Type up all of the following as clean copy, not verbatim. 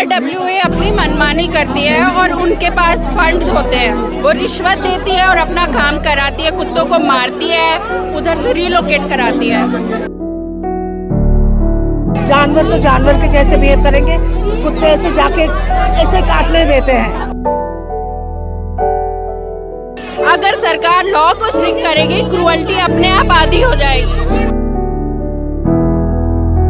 RWA अपनी मनमानी करती है और उनके पास फंड्स होते हैं, वो रिश्वत देती है और अपना काम कराती है, कुत्तों को मारती है, उधर से रिलोकेट कराती है। जानवर तो जानवर के जैसे बिहेव करेंगे, कुत्ते ऐसे जाके ऐसे काटने देते हैं। अगर सरकार लॉ को स्ट्रिक्ट करेगी, क्रूअल्टी अपने आप आदी हो जाएगी।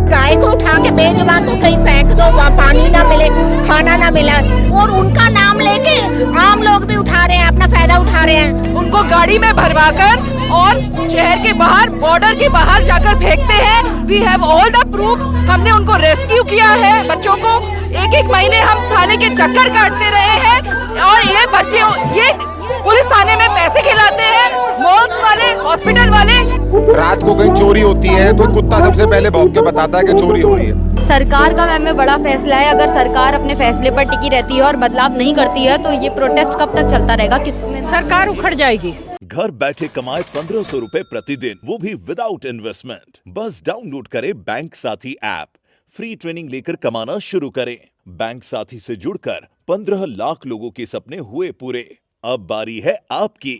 गाय को उठा के बेजुबान को कहीं फेंक दो, वहाँ पानी ना मिले, खाना ना मिला, और उनका नाम लेके आम लोग भी उठा रहे हैं, अपना फायदा उठा रहे हैं। उनको गाड़ी में भरवाकर और शहर के बाहर, बॉर्डर के बाहर जाकर फेंकते हैं। We have all the proofs. हमने उनको रेस्क्यू किया है, बच्चों को एक महीने हम थाने के चक्कर काटते रहे हैं, और ये बच्चे ये पुलिस थाने में पैसे खिलाते हैं, मॉल्स वाले, हॉस्पिटल वाले। रात को कहीं चोरी होती है तो कुत्ता सबसे पहले भौंक के बताता है कि चोरी हो रही है। सरकार का मैम में बड़ा फैसला है। अगर सरकार अपने फैसले पर टिकी रहती है और बदलाव नहीं करती है तो ये प्रोटेस्ट कब तक चलता रहेगा? किसमें सरकार उखड़ जाएगी। घर बैठे कमाए 1500 रुपए प्रतिदिन, वो भी विदाउट इन्वेस्टमेंट। बस डाउनलोड करें बैंक साथी ऐप, फ्री ट्रेनिंग लेकर कमाना शुरू करें। बैंक साथी से जुड़कर 15 लाख लोगों के सपने हुए पूरे। अब बारी है आपकी।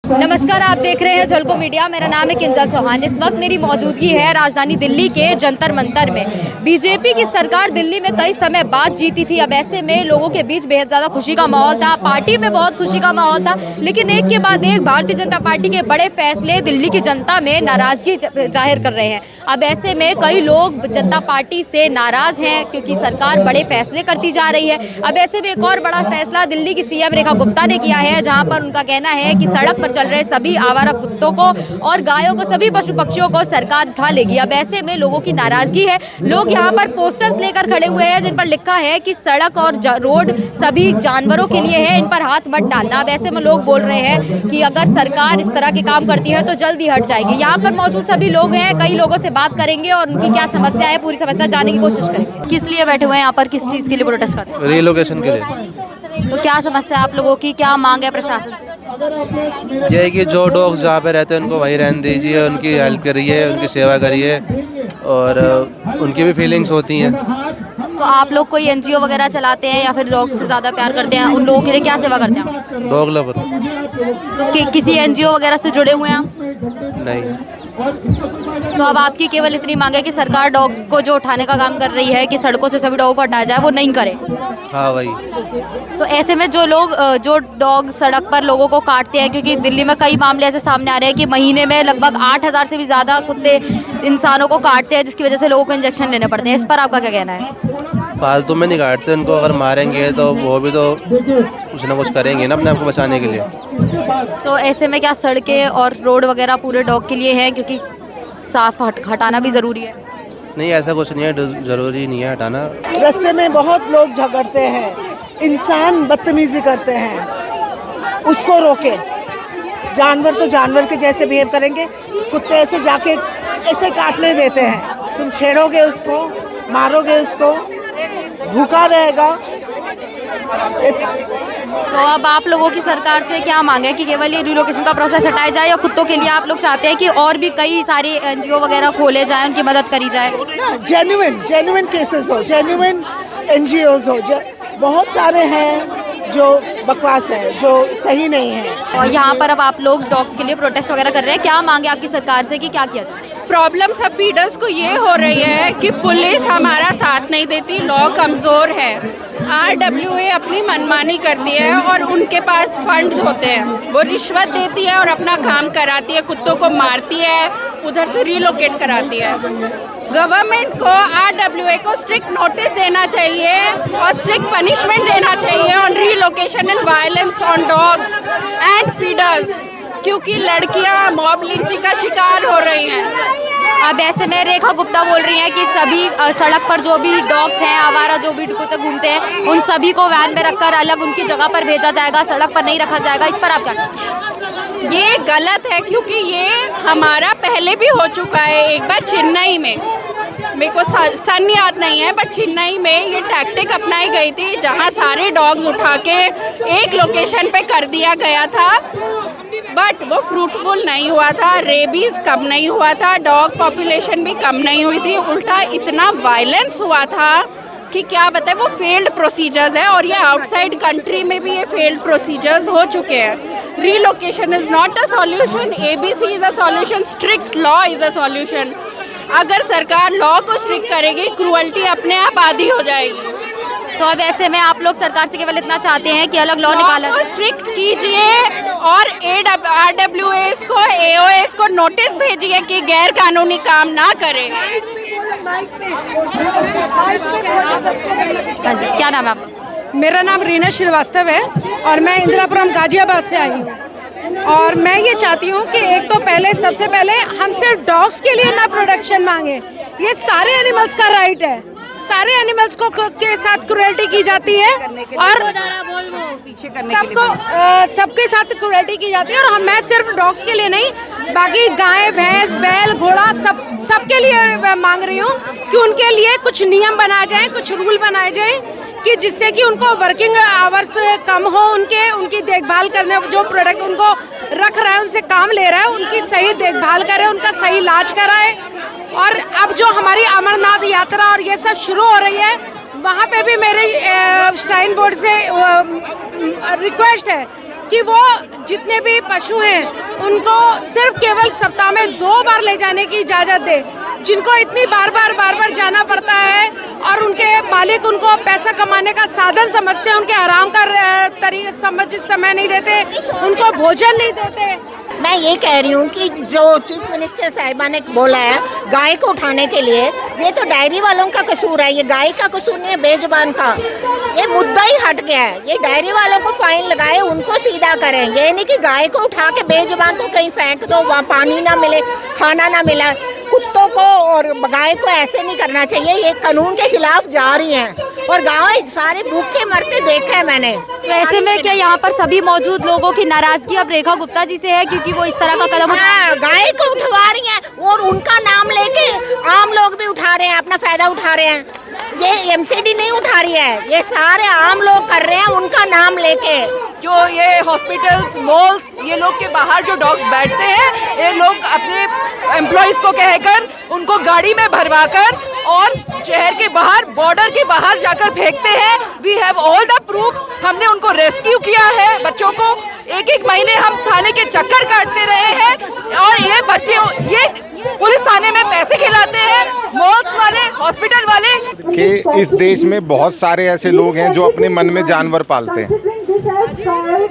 नमस्कार, आप देख रहे हैं झलको मीडिया। मेरा नाम है किंजल चौहान। इस वक्त मेरी मौजूदगी है राजधानी दिल्ली के जंतर मंतर में। बीजेपी की सरकार दिल्ली में कई समय बाद जीती थी। अब ऐसे में लोगों के बीच बेहद ज़्यादा खुशी का माहौल था, पार्टी में बहुत खुशी का माहौल था। लेकिन एक के बाद एक भारतीय जनता पार्टी के बड़े फैसले दिल्ली की जनता में नाराजगी जाहिर कर रहे हैं। अब ऐसे में कई लोग जनता पार्टी से नाराज हैं क्योंकि सरकार बड़े फैसले करती जा रही है। अब ऐसे में एक और बड़ा फैसला दिल्ली की CM रेखा गुप्ता ने किया है, जहाँ पर उनका कहना है कि सड़क पर चल रहे सभी आवारा कुत्तों को और गायों को, सभी पशु पक्षियों को सरकार उठा लेगी। अब ऐसे में लोगों की नाराजगी है। लोग यहाँ पर पोस्टर्स लेकर खड़े हुए हैं जिन पर लिखा है कि सड़क और रोड सभी जानवरों के लिए है, इन पर हाथ मत डालना। अब ऐसे में लोग बोल रहे हैं कि अगर सरकार इस तरह के काम करती है तो जल्दी हट जाएगी। यहाँ पर मौजूद सभी लोग हैं, कई लोगों से बात करेंगे और उनकी क्या समस्या है पूरी समस्या जानने की कोशिश करेंगे। किस लिए बैठे हुए हैं यहाँ पर, किस चीज़ के लिए प्रोटेस्ट कर रहे हैं? रिलोकेशन के लिए। तो क्या समस्या है आप लोगों की, क्या मांग है प्रशासन से? ये है कि जो डॉग्स जहाँ पे रहते हैं उनको वहीं रहने दीजिए, उनकी हेल्प करिए, उनकी सेवा करिए, और उनकी भी फीलिंग्स होती हैं। तो आप लोग कोई NGO वगैरह चलाते हैं या फिर डॉग से ज़्यादा प्यार करते हैं? उन लोगों के लिए क्या सेवा करते हैं? Dog lover. तो किसी NGO वगैरह से जुड़े हुए हैं आप? नहीं। तो अब आपकी केवल इतनी मांग है कि सरकार डॉग को जो उठाने का काम कर रही है कि सड़कों से सभी डॉग को हटाया जाए, वो नहीं करे। हाँ वही। तो ऐसे में जो लोग जो डॉग सड़क पर लोगों को काटते हैं, क्योंकि दिल्ली में कई मामले ऐसे सामने आ रहे हैं कि महीने में लगभग 8000 से भी ज़्यादा कुत्ते इंसानों को काटते हैं, जिसकी वजह से लोगों को इंजेक्शन लेने पड़ते हैं। इस पर आपका क्या कहना है? फालतू में नहीं काटते उनको, अगर मारेंगे तो वो भी तो कुछ ना कुछ करेंगे ना अपने आप को बचाने के लिए। तो ऐसे में क्या सड़कें और रोड वगैरह पूरे डॉग के लिए हैं, क्योंकि साफ हटाना भी ज़रूरी है? नहीं, ऐसा कुछ नहीं है, ज़रूरी नहीं है हटाना। रास्ते में बहुत लोग झगड़ते हैं, इंसान बदतमीजी करते हैं, उसको रोके। जानवर तो जानवर के जैसे बिहेव करेंगे, कुत्ते ऐसे जाके ऐसे काटने देते हैं। तुम छेड़ोगे उसको, मारोगे उसको, भूखा रहेगा। तो अब आप लोगों की सरकार से क्या मांग है कि केवल ये रिलोकेशन का प्रोसेस हटाया जाए, या कुत्तों के लिए आप लोग चाहते हैं कि और भी कई सारे NGO वगैरह खोले जाए, उनकी मदद करी जाए? जेन्युइन केसेस हो, जेन्युइन NGOs हो। बहुत सारे हैं जो बकवास है, जो सही नहीं है। और यहाँ पर अब आप लोग डॉग्स के लिए प्रोटेस्ट वगैरह कर रहे हैं, क्या मांगे आपकी सरकार से कि क्या किया जाए? प्रॉब्लम सब फीडर्स को ये हो रही है कि पुलिस हमारा साथ नहीं देती, लॉ कमज़ोर है, RWA अपनी मनमानी करती है और उनके पास फंड्स होते हैं, वो रिश्वत देती है और अपना काम कराती है, कुत्तों को मारती है, उधर से रिलोकेट कराती है। गवर्नमेंट को RWA को स्ट्रिक्ट नोटिस देना चाहिए और स्ट्रिक्ट पनिशमेंट देना चाहिए on relocation and violence on dogs and feeders, क्योंकि लड़कियां मॉब लिंचिंग का शिकार हो रही हैं। अब ऐसे में रेखा गुप्ता बोल रही हैं कि सभी सड़क पर जो भी डॉग्स हैं, आवारा जो भी कुत्ते घूमते हैं, उन सभी को वैन में रखकर अलग उनकी जगह पर भेजा जाएगा, सड़क पर नहीं रखा जाएगा। इस पर आप क्या कहते हैं? ये गलत है, क्योंकि ये हमारा पहले भी हो चुका है। एक बार चेन्नई में, मेरे को सन याद नहीं है, बट चेन्नई में ये टैक्टिक अपनाई गई थी, जहाँ सारे डॉग्स उठा के एक लोकेशन पे कर दिया गया था बट वो फ्रूटफुल नहीं हुआ था, रेबीज कम नहीं हुआ था, डॉग पॉपुलेशन भी कम नहीं हुई थी, उल्टा इतना वायलेंस हुआ था कि क्या बताए। वो फेल्ड प्रोसीजर्स है और ये आउटसाइड कंट्री में भी ये फेल्ड प्रोसीजर्स हो चुके हैं। Relocation is not a solution, ABC is a solution, strict law is a solution. अगर सरकार लॉ को स्ट्रिक्ट करेगी, क्रूअल्टी अपने आप आधी हो जाएगी। तो अब ऐसे में आप लोग सरकार से केवल इतना चाहते हैं कि अलग लॉ निकाला जाए, स्ट्रिक्ट कीजिए और RWAs को, AOAs को नोटिस भेजिए कि गैर कानूनी काम ना करें। हाँ जी, क्या नाम है आपका? मेरा नाम रीना श्रीवास्तव है और मैं इंदिरापुरम गाजियाबाद से आई हूँ। और मैं ये चाहती हूँ कि एक तो पहले, सबसे पहले हम सिर्फ डॉग्स के लिए ना प्रोटेक्शन मांगे, ये सारे एनिमल्स का राइट है। सारे एनिमल्स को के साथ क्रूरल्टी की जाती है और सबके साथ क्रूरल्टी की जाती है। और मैं सिर्फ डॉग्स के लिए नहीं, बाकी गाय, भैंस, बैल, घोड़ा सबके लिए मांग रही हूँ कि उनके लिए कुछ नियम बनाए जाएं, कुछ रूल बनाए जाएं कि जिससे कि उनको वर्किंग आवर्स कम हो, उनकी देखभाल करने, जो प्रोडक्ट उनको रख रहा है, उनसे काम ले रहा है, उनकी सही देखभाल करे, उनका सही इलाज कराए। और अब जो हमारी अमरनाथ यात्रा और ये सब शुरू हो रही है, वहाँ पे भी मेरे श्राइन बोर्ड से रिक्वेस्ट है कि वो जितने भी पशु हैं उनको सिर्फ केवल सप्ताह में 2 बार ले जाने की इजाज़त दे। जिनको इतनी बार बार जाना पड़ता है और उनके मालिक उनको पैसा कमाने का साधन समझते हैं, उनके आराम का समय नहीं देते, उनको भोजन नहीं देते। मैं ये कह रही हूँ कि जो चीफ मिनिस्टर साहिबा ने बोला है गाय को उठाने के लिए, ये तो डायरी वालों का कसूर है, ये गाय का कसूर नहीं है, बेजुबान का। ये मुद्दा ही हट गया है। ये डायरी वालों को फाइन लगाए, उनको सीधा करें। ये नहीं कि गाय को उठा के बेजुबान को कहीं फेंक दो, वहाँ पानी ना मिले, खाना ना मिला। कुत्तों को और गाय को ऐसे नहीं करना चाहिए। ये कानून के खिलाफ जा रही हैं और गाँव सारे भूखे मरते देखे हैं मैंने। तो ऐसे में क्या यहाँ पर सभी मौजूद लोगों की नाराजगी अब रेखा गुप्ता जी से है, क्योंकि वो इस तरह का कदम गाय को उठवा रही हैं और उनका नाम लेके आम लोग भी उठा रहे हैं, अपना फायदा उठा रहे हैं। ये MCD नहीं उठा रही है, ये सारे आम लोग कर रहे हैं उनका नाम लेके। जो ये हॉस्पिटल्स, मॉल्स, ये लोग के बाहर जो डॉग्स बैठते हैं, ये लोग अपने एम्प्लॉइज को कहकर उनको गाड़ी में भरवाकर और शहर के बाहर, बॉर्डर के बाहर जाकर फेंकते हैं। We have all the proofs. हमने उनको रेस्क्यू किया है, बच्चों को 1-1 महीने हम थाने के चक्कर काटते रहे हैं और ये बच्चे, ये पुलिस थाने में पैसे खिलाते हैं, मॉल्स वाले, हॉस्पिटल वाले। कि इस देश में बहुत सारे ऐसे लोग हैं जो अपने मन में जानवर पालते हैं।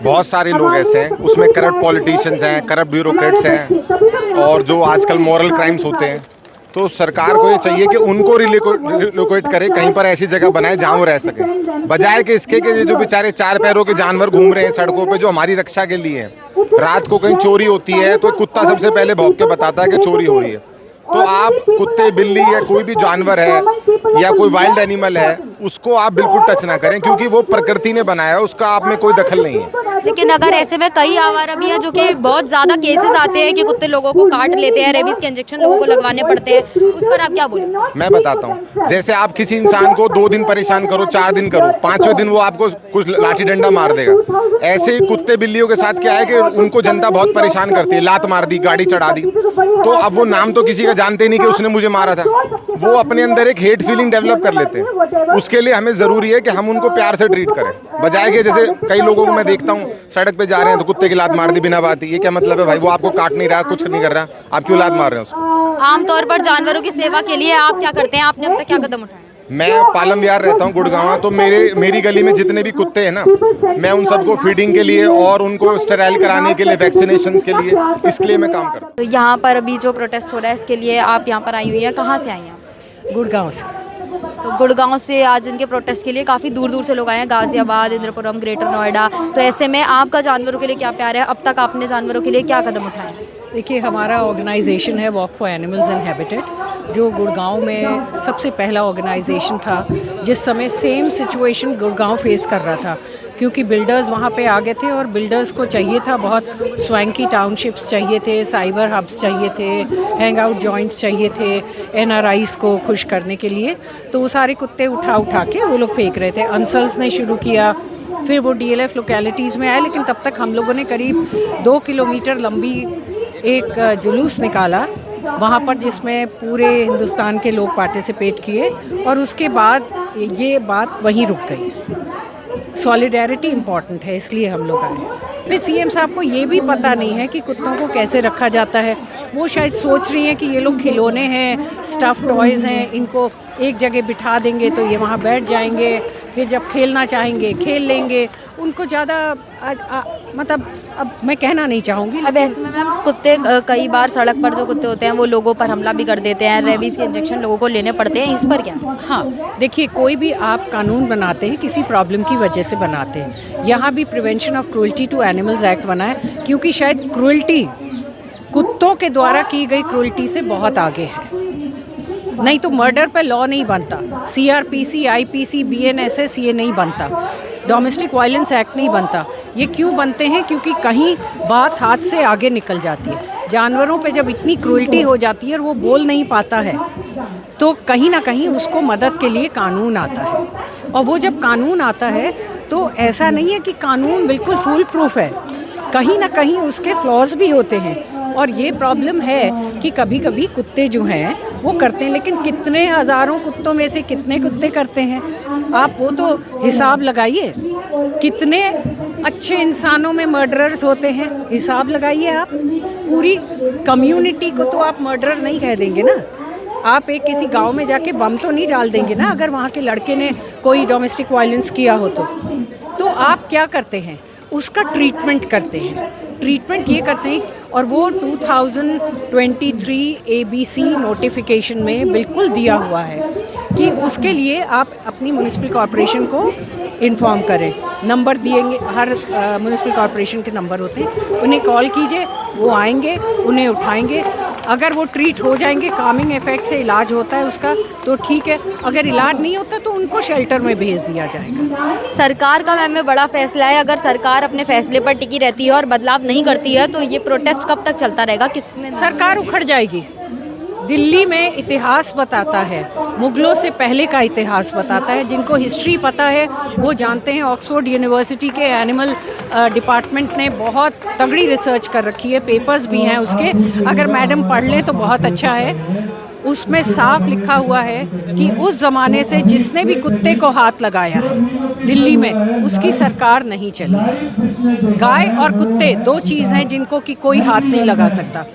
बहुत सारे लोग ऐसे हैं, उसमें करप्ट पॉलिटिशियंस हैं, करप्ट ब्यूरोक्रेट्स हैं और जो आजकल मॉरल क्राइम्स होते हैं। तो सरकार को ये चाहिए कि उनको रिलोकेट करे, कहीं पर ऐसी जगह बनाए जहाँ वो रह सके, बजाय कि इसके कि जो बेचारे 4 पैरों के जानवर घूम रहे हैं सड़कों पे, जो हमारी रक्षा के लिए हैं। रात को कहीं चोरी होती है तो कुत्ता सबसे पहले भौंक के बताता है कि चोरी हो रही है। तो आप कुत्ते, बिल्ली या कोई भी जानवर है या कोई वाइल्ड एनिमल है, उसको आप बिल्कुल टच ना करें, क्योंकि वो प्रकृति ने बनाया है, उसका आप में कोई दखल नहीं है। लेकिन अगर ऐसे में कई आवारा भी हैं जो कि बहुत ज़्यादा केसेस आते हैं कि कुत्ते लोगों को काट लेते हैं, रेबीज के इंजेक्शन लोगों को लगवाने पड़ते हैं, उस पर आप क्या बोलेंगे? मैं बताता हूँ, जैसे आप किसी इंसान को 2 दिन परेशान करो, 4 दिन करो, 5वें दिन वो आपको कुछ लाठी डंडा मार देगा। ऐसे ही कुत्ते बिल्लियों के साथ क्या है कि उनको जनता बहुत परेशान करती है, लात मार दी, गाड़ी चढ़ा दी। तो अब वो नाम तो किसी का जानते नहीं कि उसने मुझे मारा था, वो अपने अंदर एक हेट फीलिंग डेवलप कर लेते हैं। उसके लिए हमें ज़रूरी है कि हम उनको प्यार से ट्रीट करें, बजाय के जैसे कई लोगों को मैं देखता हूँ सड़क पे जा रहे हैं तो कुत्ते की लात मार दी बिना बात ही। ये क्या मतलब है भाई? वो आपको काट नहीं रहा, कुछ नहीं कर रहा, आप क्यों लात मार रहे हैं उसको? आमतौर पर जानवरों की सेवा के लिए आप क्या करते हैं? आपने अब तक क्या कदम उठाया? मैं पालम विहार रहता हूँ, गुड़गांव। तो मेरी गली में जितने भी कुत्ते हैं ना, मैं उन सबको फीडिंग के लिए और उनको स्टेराइल कराने के लिए, वैक्सीनेशन के लिए, इसके लिए मैं काम करता हूँ। तो यहाँ पर अभी जो प्रोटेस्ट हो रहा है इसके लिए आप यहाँ पर आई हुई हैं, कहाँ से आई हैं? गुड़गांव से। तो गुड़गांव से आज इनके प्रोटेस्ट के लिए काफ़ी दूर दूर से लोग आए हैं, गाजियाबाद, इंद्रपुरम, ग्रेटर नोएडा। तो ऐसे में आपका जानवरों के लिए क्या प्यार है? अब तक आपने जानवरों के लिए क्या कदम उठाए? देखिए, हमारा ऑर्गेनाइजेशन है walk for animals and habitat, जो गुड़गांव में सबसे पहला ऑर्गेनाइजेशन था जिस समय सेम सिचुएशन गुड़गांव फेस कर रहा था, क्योंकि बिल्डर्स वहाँ पे आ गए थे और बिल्डर्स को चाहिए था, बहुत स्वैंकी टाउनशिप्स चाहिए थे, साइबर हब्स चाहिए थे, हैंग आउट जॉइंट्स चाहिए थे NRIs को खुश करने के लिए। तो वो सारे कुत्ते उठा के वो लोग फेंक रहे थे। अंसल्स ने शुरू किया, फिर वो DLF लोकेलिटीज़ में आए, लेकिन तब तक हम लोगों ने करीब 2 किलोमीटर लंबी एक जुलूस निकाला वहाँ पर, जिसमें पूरे हिंदुस्तान के लोग पार्टिसिपेट किए, और उसके बाद ये बात वहीं रुक गई। सॉलिडेरिटी इम्पॉर्टेंट है, इसलिए हम लोग आए। फिर CM साहब को ये भी पता नहीं है कि कुत्तों को कैसे रखा जाता है। वो शायद सोच रही हैं कि ये लोग खिलौने हैं, स्टफ़ टॉयज़ हैं, इनको एक जगह बिठा देंगे तो ये वहाँ बैठ जाएंगे, फिर जब खेलना चाहेंगे खेल लेंगे। उनको ज़्यादा मतलब अब मैं कहना नहीं चाहूँगी। अब ऐसे में मैम कुत्ते कई बार सड़क पर जो कुत्ते होते हैं वो लोगों पर हमला भी कर देते हैं, रेबीज़ के इंजेक्शन लोगों को लेने पड़ते हैं, इस पर क्या? हाँ, देखिए, कोई भी आप कानून बनाते हैं किसी प्रॉब्लम की वजह से बनाते हैं। यहाँ भी prevention of cruelty to animals act बना है, क्योंकि शायद क्रूअल्टी कुत्तों के द्वारा की गई क्रूअल्टी से बहुत आगे है। नहीं तो मर्डर पे लॉ नहीं बनता, CRPC, IPC, BNSS ये नहीं बनता, डोमेस्टिक वायलेंस एक्ट नहीं बनता। ये क्यों बनते हैं? क्योंकि कहीं बात हाथ से आगे निकल जाती है। जानवरों पे जब इतनी क्रूअल्टी हो जाती है और वो बोल नहीं पाता है, तो कहीं ना कहीं उसको मदद के लिए कानून आता है। और वो जब कानून आता है तो ऐसा नहीं है कि कानून बिल्कुल फुल प्रूफ है, कहीं ना कहीं उसके फ्लॉज भी होते हैं। और ये प्रॉब्लम है कि कभी कभी कुत्ते जो हैं वो करते हैं, लेकिन कितने हज़ारों कुत्तों में से कितने कुत्ते करते हैं? आप वो तो हिसाब लगाइए। कितने अच्छे इंसानों में मर्डरर्स होते हैं, हिसाब लगाइए आप। पूरी कम्युनिटी को तो आप मर्डरर नहीं कह देंगे ना। आप एक किसी गांव में जाके बम तो नहीं डाल देंगे ना, अगर वहाँ के लड़के ने कोई डोमेस्टिक वायलेंस किया हो तो आप क्या करते हैं? उसका ट्रीटमेंट करते हैं। ट्रीटमेंट ये करते हैं, और वो 2023 ABC नोटिफिकेशन में बिल्कुल दिया हुआ है कि उसके लिए आप अपनी म्युनिसिपल कॉर्पोरेशन को इन्फॉर्म करें। नंबर दिएंगे, हर म्युनिसिपल कॉर्पोरेशन के नंबर होते हैं, उन्हें कॉल कीजिए, वो आएंगे, उन्हें उठाएंगे। अगर वो ट्रीट हो जाएंगे, कामिंग इफेक्ट से इलाज होता है उसका, तो ठीक है। अगर इलाज नहीं होता तो उनको शेल्टर में भेज दिया जाएगा। सरकार का मैम में बड़ा फैसला है, अगर सरकार अपने फैसले पर टिकी रहती है और बदलाव नहीं करती है तो ये प्रोटेस्ट कब तक चलता रहेगा? किसमें सरकार उखड़ जाएगी। दिल्ली में इतिहास बताता है, मुगलों से पहले का इतिहास बताता है। जिनको हिस्ट्री पता है वो जानते हैं। ऑक्सफोर्ड यूनिवर्सिटी के एनिमल डिपार्टमेंट ने बहुत तगड़ी रिसर्च कर रखी है, पेपर्स भी हैं उसके, अगर मैडम पढ़ लें तो बहुत अच्छा है। उसमें साफ लिखा हुआ है कि उस ज़माने से जिसने भी कुत्ते को हाथ लगाया है दिल्ली में, उसकी सरकार नहीं चली। गाय और कुत्ते दो चीज़ हैं जिनको कि कोई हाथ नहीं लगा सकता।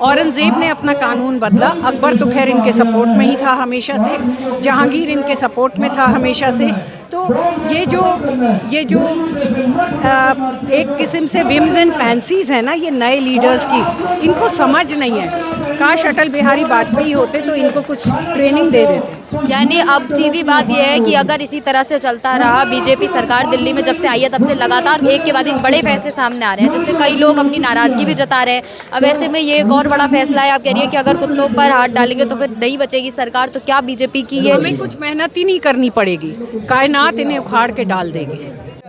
औरंगज़ेब ने अपना कानून बदला, अकबर तो खैर इनके सपोर्ट में ही था हमेशा से, जहांगीर इनके सपोर्ट में था हमेशा से। तो ये जो एक किस्म से विम्स एंड फैंसीज़ है ना ये नए लीडर्स की, इनको समझ नहीं है। काश अटल बिहारी वाजपेयी होते तो इनको कुछ ट्रेनिंग दे देते। यानी अब सीधी बात यह है कि अगर इसी तरह से चलता रहा, बीजेपी सरकार दिल्ली में जब से आई है तब से लगातार एक के बाद एक बड़े फैसले सामने आ रहे हैं, जिससे कई लोग अपनी नाराज़गी भी जता रहे हैं। अब ऐसे में ये एक और बड़ा फैसला है, आप कह रही है कि अगर कुत्तों पर हाथ डालेंगे तो फिर नहीं बचेगी सरकार, तो क्या बीजेपी की ये हमें कुछ मेहनत ही नहीं करनी पड़ेगी, कायनात इन्हें उखाड़ के डाल देगी।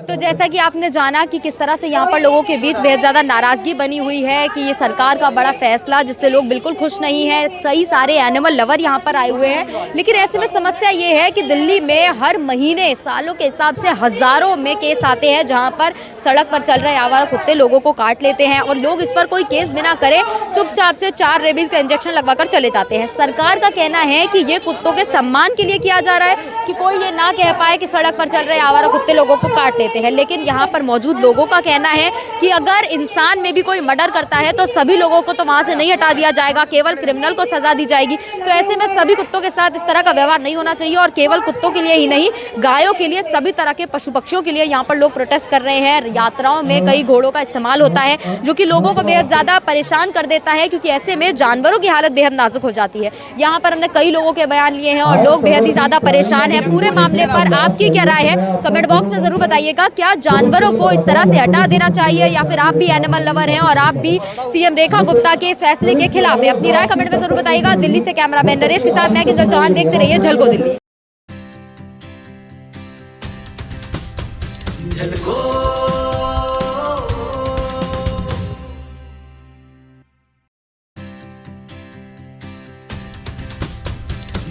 तो जैसा कि आपने जाना कि किस तरह से यहाँ पर लोगों के बीच बेहद ज़्यादा नाराज़गी बनी हुई है कि ये सरकार का बड़ा फैसला जिससे लोग बिल्कुल खुश नहीं हैं। सही सारे एनिमल लवर यहाँ पर आए हुए हैं, लेकिन ऐसे में समस्या ये है कि दिल्ली में हर महीने सालों के हिसाब से हज़ारों में केस आते हैं जहाँ पर सड़क पर चल रहे आवारा कुत्ते लोगों को काट लेते हैं और लोग इस पर कोई केस बिना करे चुपचाप से 4 रेबीज़ का इंजेक्शन लगवा कर चले जाते हैं। सरकार का कहना है कि ये कुत्तों के सम्मान के लिए किया जा रहा है कि कोई ये ना कह पाए कि सड़क पर चल रहे आवारा कुत्ते लोगों को काट लेते हैं। लेकिन यहाँ पर मौजूद लोगों का कहना है कि अगर इंसान में भी कोई मर्डर करता है तो सभी लोगों को तो वहाँ से नहीं हटा दिया जाएगा, केवल क्रिमिनल को सजा दी जाएगी। तो ऐसे में सभी कुत्तों के साथ इस तरह का व्यवहार नहीं होना चाहिए और केवल कुत्तों के लिए ही नहीं, गायों के लिए, सभी तरह के पशु पक्षियों के लिए यहाँ पर लोग प्रोटेस्ट कर रहे हैं। यात्राओं में कई घोड़ों का इस्तेमाल होता है जो कि लोगों को बेहद ज़्यादा परेशान कर देता है, क्योंकि ऐसे में जानवरों की हालत बेहद नाजुक हो जाती है। यहाँ पर हमने कई लोगों के बयान लिए हैं और लोग बेहद ही ज़्यादा परेशान हैं। पूरे मामले पर आपकी क्या राय है, कमेंट बॉक्स में ज़रूर बताइएगा। क्या जानवरों को इस तरह से हटा देना चाहिए या फिर आप भी एनिमल लवर हैं और आप भी सीएम रेखा गुप्ता के इस फैसले के खिलाफ है? अपनी राय कमेंट में जरूर बताइएगा। दिल्ली से कैमरामैन नरेश के साथ मैं किंजल चौहान, देखते रहिए झलको दिल्ली।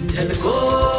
झलको